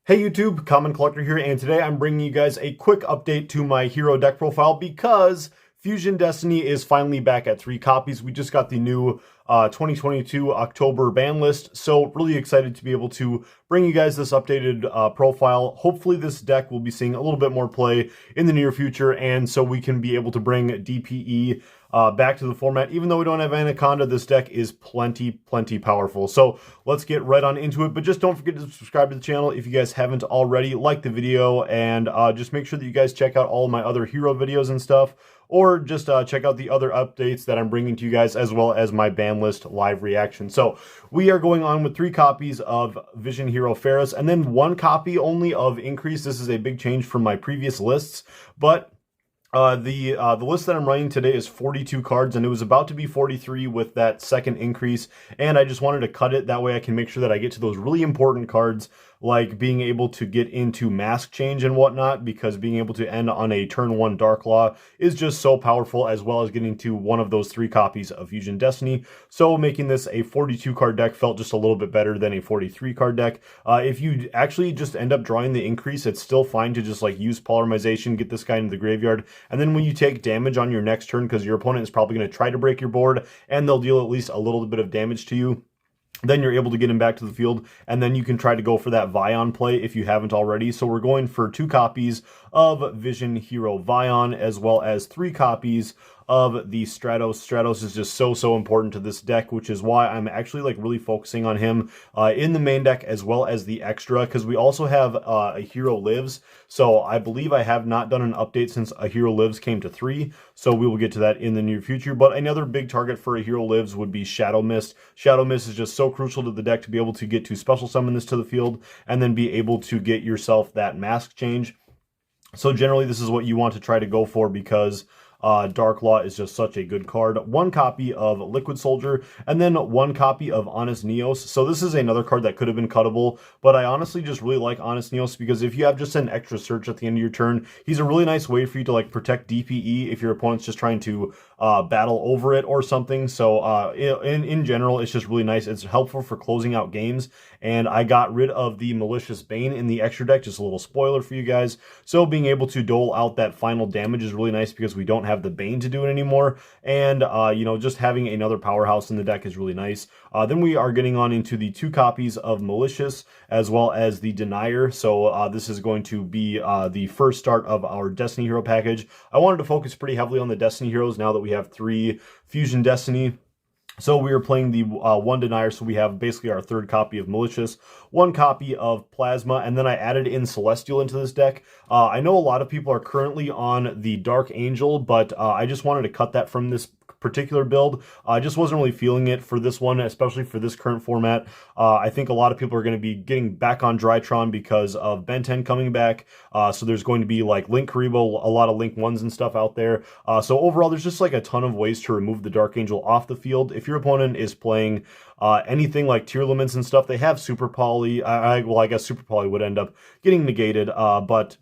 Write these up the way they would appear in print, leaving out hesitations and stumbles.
Hey YouTube, Common Collector here, and today I'm bringing you guys a quick update to my hero deck profile because Fusion Destiny is finally back at 3 copies. We just got the new 2022 October ban list, so really excited to be able to bring you guys this updated profile. Hopefully this deck will be seeing a little bit more play in the near future, and so we can be able to bring DPE back to the format. Even though we don't have Anaconda, this deck is plenty powerful. So let's get right on into it. But just don't forget to subscribe to the channel if you guys haven't already. Like the video, and just make sure that you guys check out all of my other hero videos and stuff. Or just check out the other updates that I'm bringing to you guys, as well as my ban list live reaction. So we are going on with 3 copies of Vision Hero Ferris, and then 1 copy only of Increase. This is a big change from my previous lists, but the list that I'm running today is 42 cards, and it was about to be 43 with that second increase, and I just wanted to cut it. That way I can make sure that I get to those really important cards, like being able to get into mask change and whatnot, because being able to end on a turn 1 Dark Law is just so powerful, as well as getting to one of those 3 copies of Fusion Destiny. So making this a 42 card deck felt just a little bit better than a 43 card deck. If you actually just end up drawing the increase, it's still fine to just like use Polymerization, get this guy into the graveyard, and then when you take damage on your next turn, because your opponent is probably going to try to break your board and they'll deal at least a little bit of damage to you, then you're able to get him back to the field, and then you can try to go for that Vion play if you haven't already. So we're going for 2 copies of Vision Hero Vion, as well as 3 copies of the Stratos. Stratos is just so important to this deck, which is why I'm actually like really focusing on him in the main deck as well as the extra, because we also have a Hero Lives. So I believe I have not done an update since a Hero Lives came to 3, so we will get to that in the near future. But another big target for a Hero Lives would be Shadow Mist. Shadow Mist is just so crucial to the deck to be able to get to special summon this to the field and then be able to get yourself that mask change. So generally this is what you want to try to go for, because Dark Law is just such a good card. 1 copy of Liquid Soldier, and then 1 copy of Honest Neos. So this is another card that could have been cuttable, but I honestly just really like Honest Neos, because if you have just an extra search at the end of your turn, he's a really nice way for you to like protect DPE if your opponent's just trying to battle over it or something. So in general, it's just really nice. It's helpful for closing out games, and I got rid of the Malicious Bane in the extra deck, just a little spoiler for you guys. So being able to dole out that final damage is really nice, because we don't have the Bane to do it anymore, and you know, just having another powerhouse in the deck is really nice. Then we are getting on into the 2 copies of Malicious, as well as the Denier. So this is going to be the first start of our Destiny Hero package. I wanted to focus pretty heavily on the Destiny Heroes now that we have 3 Fusion Destiny. So we are playing the 1 Denier, so we have basically our 3rd copy of Malicious, 1 copy of Plasma, and then I added in Celestial into this deck. I know a lot of people are currently on the Dark Angel, but I just wanted to cut that from this particular build. I just wasn't really feeling it for this one, especially for this current format. I think a lot of people are going to be getting back on Drytron because of Ben 10 coming back. So there's going to be like Link Karibo, a lot of Link 1s and stuff out there. So overall, there's just like a ton of ways to remove the Dark Angel off the field. If your opponent is playing anything like Tier Limits and stuff, they have Super Poly. Well, I guess Super Poly would end up getting negated, but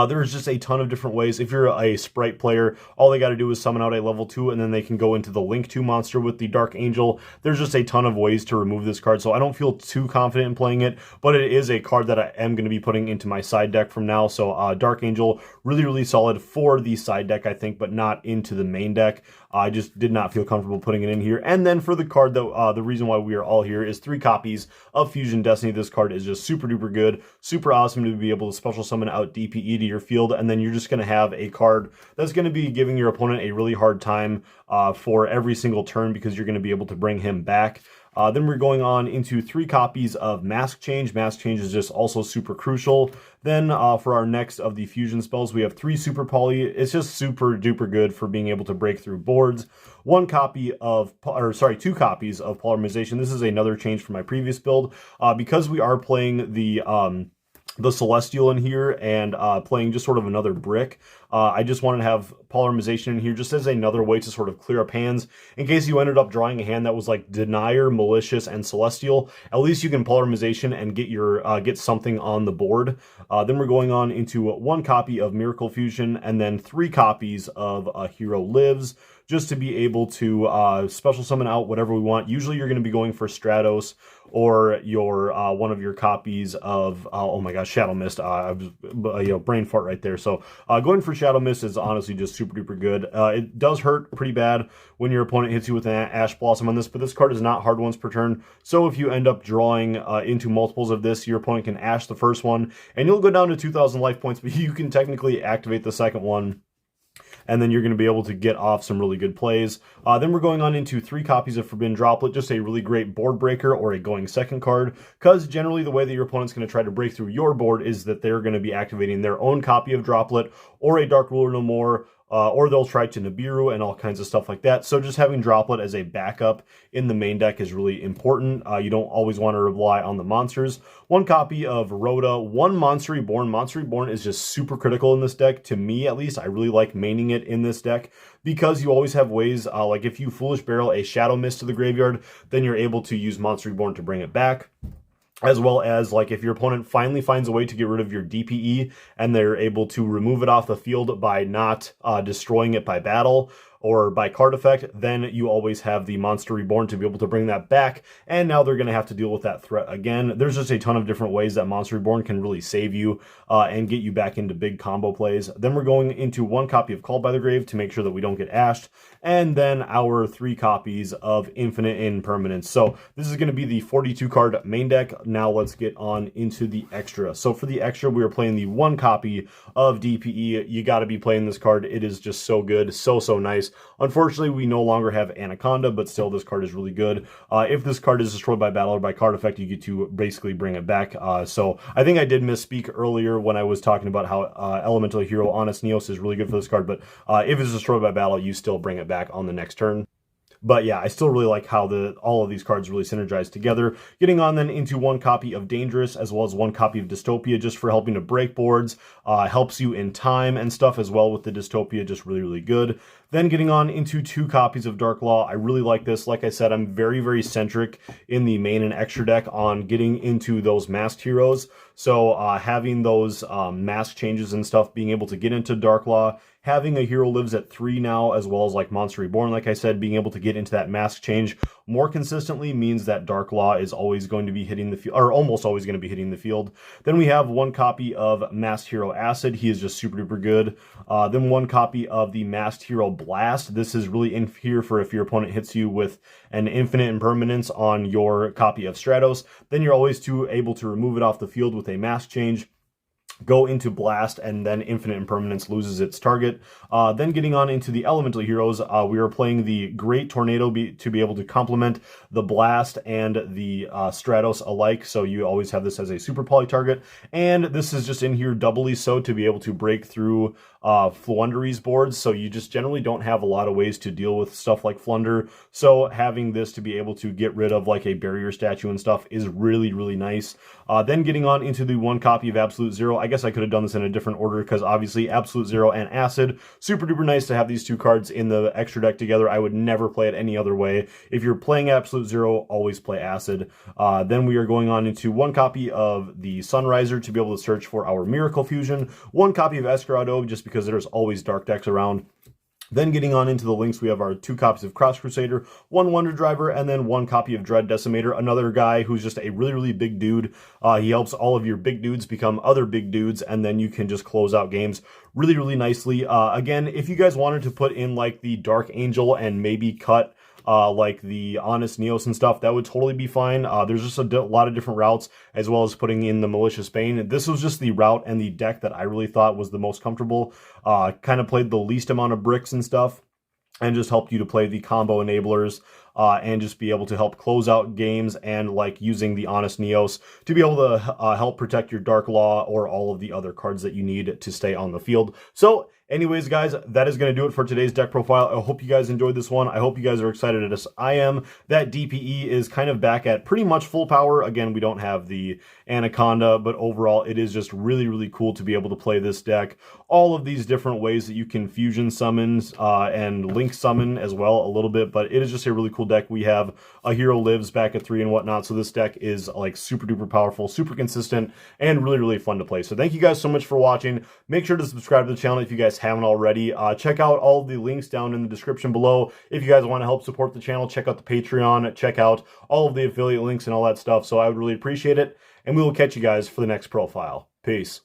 there's just a ton of different ways. If you're a Sprite player, all they got to do is summon out a level 2, and then they can go into the Link 2 monster with the Dark Angel. There's just a ton of ways to remove this card, so I don't feel too confident in playing it, but it is a card that I am going to be putting into my side deck from now. So Dark Angel, really solid for the side deck, I think, but not into the main deck. I just did not feel comfortable putting it in here. And then for the card, though, the reason why we are all here is 3 copies of Fusion Destiny. This card is just super duper good, super awesome to be able to special summon out DPE to your field, and then you're just going to have a card that's going to be giving your opponent a really hard time for every single turn, because you're going to be able to bring him back. Then we're going on into 3 copies of Mask Change. Mask Change is just also super crucial. Then for our next of the fusion spells, we have 3 Super Poly. It's just super duper good for being able to break through boards. 2 copies of Polymerization. This is another change from my previous build. Because we are playing the Celestial in here and playing just sort of another brick, I just wanted to have Polymerization in here just as another way to sort of clear up hands. In case you ended up drawing a hand that was like Denier, Malicious, and Celestial, at least you can Polymerization and get your get something on the board. Then we're going on into 1 copy of Miracle Fusion, and then 3 copies of Hero Lives, just to be able to special summon out whatever we want. Usually you're going to be going for Stratos or your one of your copies of oh my gosh, Shadow Mist. I was brain fart right there. So going for Shadow Mist is honestly just super duper good. It does hurt pretty bad when your opponent hits you with an Ash Blossom on this, but this card is not hard once per turn. So if you end up drawing into multiples of this, your opponent can Ash the first one, and you'll go down to 2,000 life points, but you can technically activate the second one, and then you're going to be able to get off some really good plays. Then we're going on into 3 copies of Forbidden Droplet, just a really great board breaker or a going second card, because generally the way that your opponent's going to try to break through your board is that they're going to be activating their own copy of Droplet or a Dark Ruler No More, or they'll try to Nibiru and all kinds of stuff like that. So just having Droplet as a backup in the main deck is really important. You don't always want to rely on the monsters. 1 copy of Rhoda, 1 Monster Reborn. Monster Reborn is just super critical in this deck. To me, at least, I really like maining it in this deck because you always have ways, like if you Foolish Barrel a Shadow Mist to the graveyard, then you're able to use Monster Reborn to bring it back. As well as, like, if your opponent finally finds a way to get rid of your DPE and they're able to remove it off the field by not destroying it by battle or by card effect, then you always have the Monster Reborn to be able to bring that back, and now they're going to have to deal with that threat again. There's just a ton of different ways that Monster Reborn can really save you and get you back into big combo plays. Then we're going into 1 copy of Called by the Grave to make sure that we don't get ashed, and then our 3 copies of Infinite Impermanence. So this is going to be the 42 card main deck. Now let's get on into the extra. So for the extra, we are playing the 1 copy of DPE. You got to be playing this card. It is just so good, so nice. Unfortunately, we no longer have Anaconda, but still this card is really good. If this card is destroyed by battle or by card effect, you get to basically bring it back. So I think I did misspeak earlier when I was talking about how Elemental Hero Honest Neos is really good for this card, but if it's destroyed by battle, you still bring it back on the next turn. But yeah, I still really like how all of these cards really synergize together. Getting on then into 1 copy of Dangerous, as well as 1 copy of Dystopia, just for helping to break boards. Helps you in time and stuff as well with the Dystopia, just really good. Then getting on into 2 copies of Dark Law. I really like this. Like I said, I'm very centric in the main and extra deck on getting into those masked heroes. So having those mask changes and stuff, being able to get into Dark Law, having a hero lives at 3 now, as well as like Monster Reborn, like I said, being able to get into that mask change more consistently means that Dark Law is always going to be hitting the field, or almost always going to be hitting the field. Then we have 1 copy of Masked Hero Acid. He is just super duper good. Then 1 copy of the Masked Hero Blast. This is really in here for if your opponent hits you with an Infinite Impermanence on your copy of Stratos, then you're always able to remove it off the field with a mask change, go into Blast, and then Infinite Impermanence loses its target. Then getting on into the Elemental Heroes, we are playing the Great Tornado to be able to complement the Blast and the Stratos alike, so you always have this as a super poly target. And this is just in here doubly so to be able to break through Flundery's boards, so you just generally don't have a lot of ways to deal with stuff like Flunder, so having this to be able to get rid of like a barrier statue and stuff is really nice. Then getting on into the 1 copy of Absolute Zero. I guess I could have done this in a different order because obviously Absolute Zero and Acid, super duper nice to have these 2 cards in the extra deck together. I would never play it any other way. If you're playing Absolute Zero, always play Acid. Then we are going on into 1 copy of the Sunriser to be able to search for our Miracle Fusion, 1 copy of Escarado just because there's always dark decks around. Then getting on into the links, we have our 2 copies of Cross Crusader, 1 Wonder Driver, and then 1 copy of Dread Decimator, another guy who's just a really big dude. He helps all of your big dudes become other big dudes, and then you can just close out games really nicely. Again, if you guys wanted to put in like the Dark Angel and maybe cut like the Honest Neos and stuff, that would totally be fine. There's just a lot of different routes, as well as putting in the Malicious Bane. This was just the route and the deck that I really thought was the most comfortable. Kind of played the least amount of bricks and stuff, and just helped you to play the combo enablers and just be able to help close out games, and like using the Honest Neos to be able to help protect your Dark Law or all of the other cards that you need to stay on the field. So anyways, guys, that is going to do it for today's deck profile. I hope you guys enjoyed this one. I hope you guys are excited as I am that DPE is kind of back at pretty much full power. Again, we don't have the Anaconda, but overall it is just really cool to be able to play this deck. All of these different ways that you can fusion summons and link summon as well a little bit, but it is just a really cool deck. We have a hero lives back at 3 and whatnot, so this deck is like super duper powerful, super consistent, and really fun to play. So thank you guys so much for watching. Make sure to subscribe to the channel if you guys guys haven't already. Check out all the links down in the description below. If you guys want to help support the channel, check out the Patreon, check out all of the affiliate links and all that stuff. So I would really appreciate it. And we will catch you guys for the next profile. Peace.